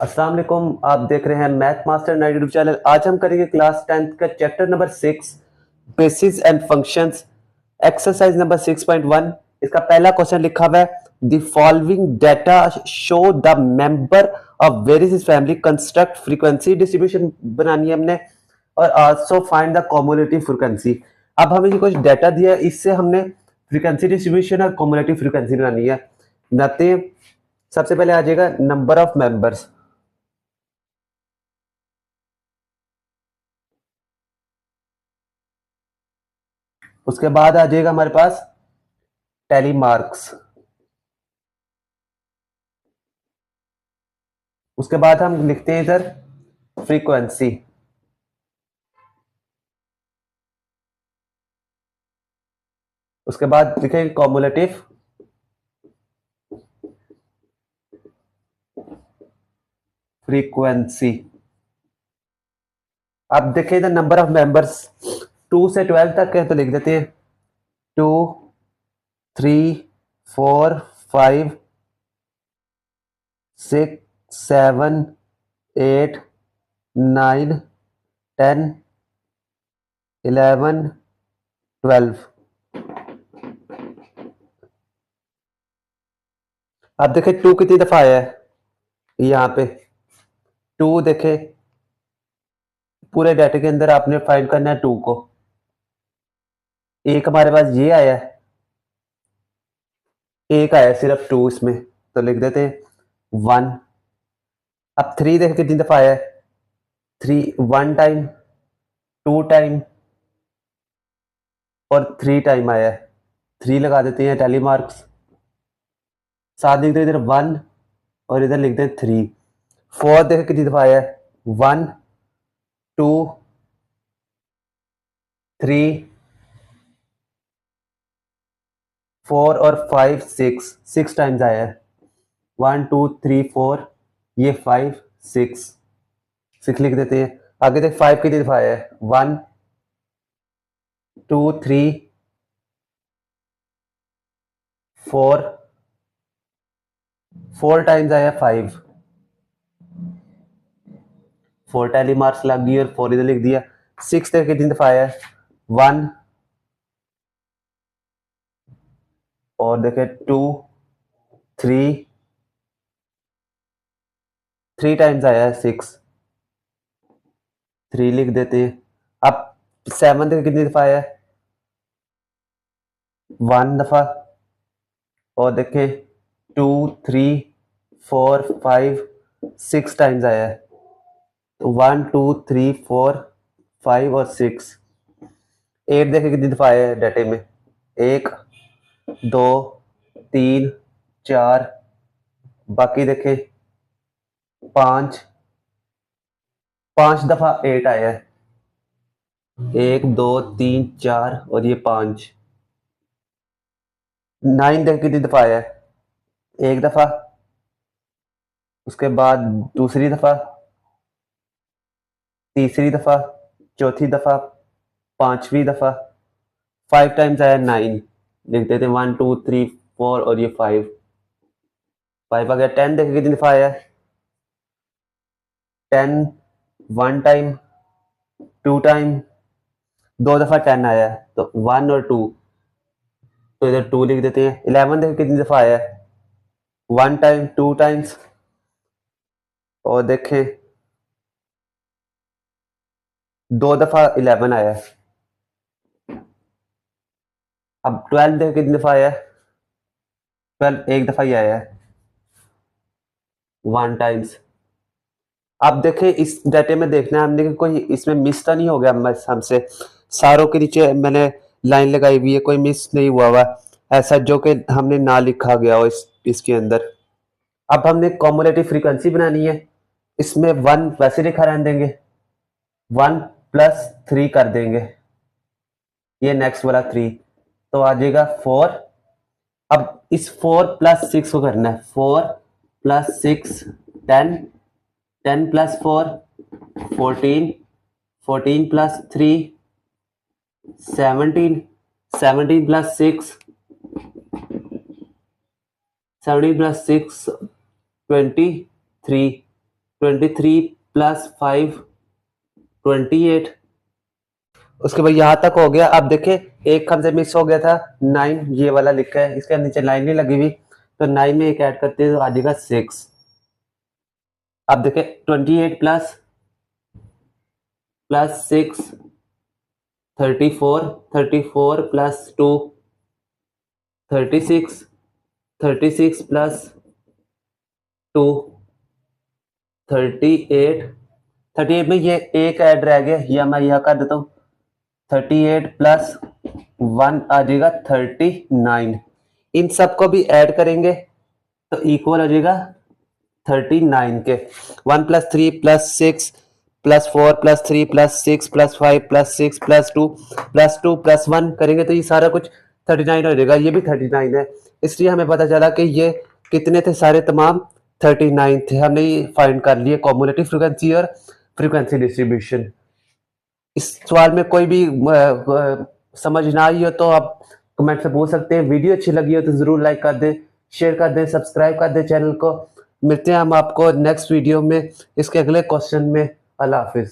अस्सलाम वालेकुम। आप देख रहे हैं मैथ मास्टर 9 यूट्यूब चैनल। आज हम करेंगे क्लास 10th का chapter number 6 basis and functions, exercise number 6.1। इसका पहला क्वेश्चन लिखा हुआ है the following data show the member of various family construct frequency distribution बनानी है हमने, और also find the cumulative frequency. अब हमें कुछ डाटा दिया है, इससे हमने फ्रीक्वेंसी डिस्ट्रीब्यूशन और कॉम्युलेटिव फ्रीक्वेंसी बनानी है। बनाते हैं। सबसे पहले आ जाएगा नंबर ऑफ मेंबर्स, उसके बाद आ जाएगा हमारे पास टैली मार्क्स, उसके बाद हम लिखते हैं इधर फ्रीक्वेंसी, उसके बाद लिखेंगे कॉमुलेटिव फ्रीक्वेंसी। अब देखें इधर नंबर ऑफ मेंबर्स 2 से 12 तक है, तो लिख देते हैं 2 3 4 5 6 7 8 9 10 11 12। अब देखें 2 कितनी दफा आया है यहाँ पे। 2 देखें पूरे डाटा के अंदर आपने फाइंड करना है 2 को। एक हमारे पास ये आया है, एक आया सिर्फ 2 इसमें, तो लिख देते हैं 1। अब 3 देखें कितनी दफा आया है। 3 1 टाइम, 2 टाइम और 3 टाइम आया है। 3 लगा देते हैं टैली मार्क्स, साथ लिख देते हैं 1 और इधर लिख दें 3। 4 देखें कितनी दफा आया है। 1 2 3 4 और 5 6 टाइम्स आया है। 1 2 3 4, ये 5 6 लिख देते हैं। आगे देख 5 कितनी दफा आया है। 1 2 3 4 टाइम्स आया 5। 4 टैली मार्क्स लग गई और 4 इधर लिख दिया। 6 देख कितनी दफा आया है। 1 और देखे 2 3 टाइम्स आया है 6, 3 लिख देते हैं। अब 7 देखे कितनी दफा आया है। 1 दफा और देखें 2 3 4 5 6 टाइम्स आया है। तो 1 2 3 4 5 और 6। 8 देखे कितनी दफा आया है डाटे में। 1 2 3 4, बाकी देखें 5 दफा 8 आया है। 1 2 3 4 और ये 5। 9 देखे कितनी दफा आया है। 1 दफा, उसके बाद दूसरी दफा, तीसरी दफा, चौथी दफा, पांचवी दफा। 5 टाइम्स आया 9, लिख देते 1 2 3 4 और ये 5 आ गया। 10 देखे कितनी दफा आया है। 10 1 टाइम, 2 टाइम, 2 दफा 10 आया है, तो 1 और 2, तो इधर 2 लिख देते हैं। 11 देखे कितनी दफा आया है। 1 टाइम, 2 टाइम्स और देखें 2 दफा 11 आया है। अब 12 देखे कितनी दफा आया है। 12 एक दफा ही आया है, 1 टाइम्स। अब देखें इस डाटे में देखना है हमने कि कोई इसमें मिस तो नहीं हो गया हमसे। सारों के नीचे मैंने लाइन लगाई हुई है, कोई मिस नहीं हुआ हुआ ऐसा जो कि हमने ना लिखा गया हो इसके अंदर। अब हमने कॉमुलेटिव फ्रीक्वेंसी बनानी है। इसमें 1 वैसे लिखा रहने देंगे, 1 प्लस 3 कर देंगे, ये नेक्स्ट वाला 3, तो आ जाएगा 4। अब इस 4 प्लस 6 को करना है। 4 plus 6 10, 10 plus 4 14, 14 plus 3 17, 17 plus 6 17 plus 6 23, 23 plus 5 28। उसके बाद यहाँ तक हो गया। अब देखें एक हमसे मिस हो गया था 9, ये वाला लिखा है, इसके नीचे लाइन नहीं लगी हुई, तो 9 में एक ऐड करते हैं तो आ जाएगा 6। अब देखें 28 प्लस 6 34, 34 प्लस 2 36, 36 प्लस 2 38। 38 में ये एक ऐड रह गया, या मैं यह कर देता हूँ 38 प्लस 1 आ जाएगा 39। इन सबको भी ऐड करेंगे तो इक्वल हो जाएगा 39 के। 1 plus 3 plus 6 plus 4 plus 3 plus 6 plus 5 plus 6 plus 2 plus 1 करेंगे तो ये सारा कुछ 39 हो जाएगा। ये भी 39 है, इसलिए हमें पता चला कि ये कितने थे, सारे तमाम 39 थे। हमने ये फाइंड कर लिए कॉम्युलेटिव फ्रीक्वेंसी और फ्रीक्वेंसी डिस्ट्रीब्यूशन। इस सवाल में कोई भी समझ ना आई हो तो आप कमेंट से पूछ सकते हैं। वीडियो अच्छी लगी हो तो ज़रूर लाइक कर दें, शेयर कर दें, सब्सक्राइब कर दें चैनल को। मिलते हैं हम आपको नेक्स्ट वीडियो में इसके अगले क्वेश्चन में। अल्लाह हाफिज़।